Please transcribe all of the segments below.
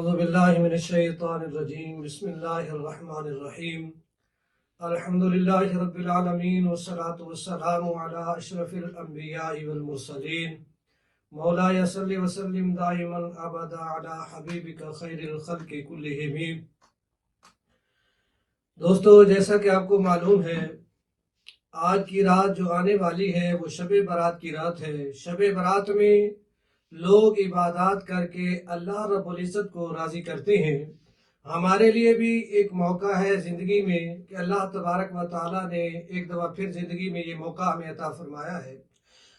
اعوذ باللہ من الشیطان الرجیم بسم اللہ الرحمن الرحیم الحمدللہ رب العالمین والصلاة والسلام علی اشرف الانبیاء والمرسلین مولاي صلی وسلم دائما ابدا علی حبیبک خیر الخلق کلہم۔ دوستو، جیسا کہ آپ کو معلوم ہے، آج کی رات جو آنے والی ہے وہ شب برات کی رات ہے۔ شب برات میں لوگ عبادات کر کے اللہ رب العزت کو راضی کرتے ہیں۔ ہمارے لیے بھی ایک موقع ہے زندگی میں کہ اللہ تبارک و تعالیٰ نے ایک دفعہ پھر زندگی میں یہ موقع ہمیں عطا فرمایا ہے۔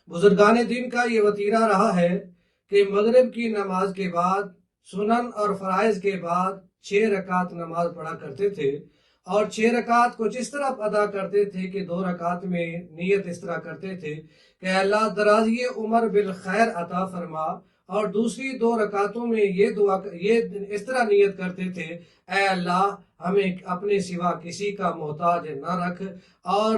بزرگان دین کا یہ وتیرہ رہا ہے کہ مغرب کی نماز کے بعد سنن اور فرائض کے بعد 6 رکعت نماز پڑھا کرتے تھے، اور 6 رکعت کچھ اس طرح ادا کرتے تھے کہ 2 رکعت میں نیت اس طرح کرتے تھے کہ اللہ درازی عمر بالخیر عطا فرما، اور دوسری 2 رکعتوں میں یہ اس طرح نیت کرتے تھے، اے اللہ ہمیں اپنے سوا کسی کا محتاج نہ رکھ، اور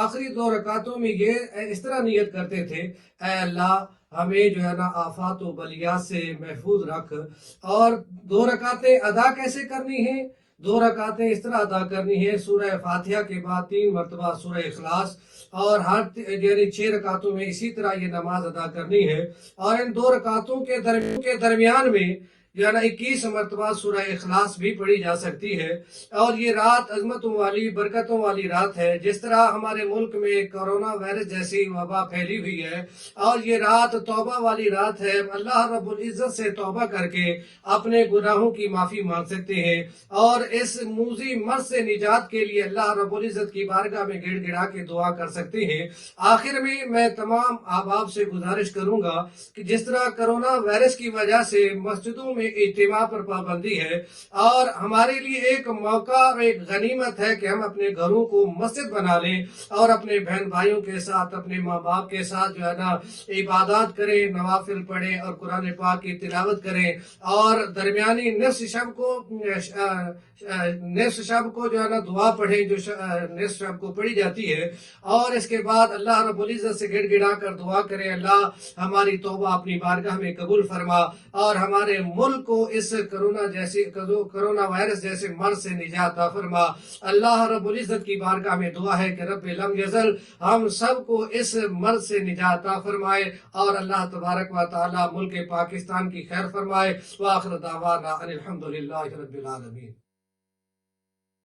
آخری 2 رکعتوں میں یہ اس طرح نیت کرتے تھے، اے اللہ ہمیں جو ہے نا آفات و بلیات سے محفوظ رکھ۔ اور 2 رکعتیں ادا کیسے کرنی ہیں؟ 2 رکعتیں اس طرح ادا کرنی ہے، سورہ فاتحہ کے بعد 3 مرتبہ سورہ اخلاص، اور ہر یعنی 6 رکعتوں میں اسی طرح یہ نماز ادا کرنی ہے، اور ان 2 رکعتوں کے درمیان میں جو ہے نا 21 مرتبہ سورہ اخلاص بھی پڑھی جا سکتی ہے۔ اور یہ رات عظمتوں والی برکتوں والی رات ہے۔ جس طرح ہمارے ملک میں کرونا وائرس جیسی وبا پھیلی ہوئی ہے، اور یہ رات توبہ والی رات ہے، اللہ رب العزت سے توبہ کر کے اپنے گناہوں کی معافی مانگ سکتے ہیں، اور اس موذی مرض سے نجات کے لیے اللہ رب العزت کی بارگاہ میں گڑ گڑا کے دعا کر سکتے ہیں۔ آخر میں تمام احباب سے گزارش کروں گا کہ جس طرح کرونا وائرس کی وجہ سے مسجدوں میں اجتماع پر پابندی ہے، اور ہمارے لیے ایک موقع اور ایک غنیمت ہے کہ ہم اپنے گھروں کو مسجد بنا لیں، اور اپنے بہن بھائیوں کے ساتھ، اپنے ماں باپ کے ساتھ جو ہے نا عبادات کریں، نوافل پڑھیں اور قرآن پاک کی تلاوت کریں، اور درمیانی نصف شب کو جو ہے نا دعا پڑھیں جو نصف شب کو پڑھی جاتی ہے، اور اس کے بعد اللہ رب العزت سے گڑ گڑا کر دعا کریں، اللہ ہماری توبہ اپنی بارگاہ میں قبول فرما، اور ہمارے ملک کو اس کرونا وائرس جیسے مرض سے نجات عطا فرما۔ اللہ رب العزت کی بارگاہ میں دعا ہے کہ رب لم یزل ہم سب کو اس مرض سے نجات عطا فرمائے، اور اللہ تبارک و تعالی ملک پاکستان کی خیر فرمائے۔ وآخر دعوانا ان الحمدللہ رب العالمین۔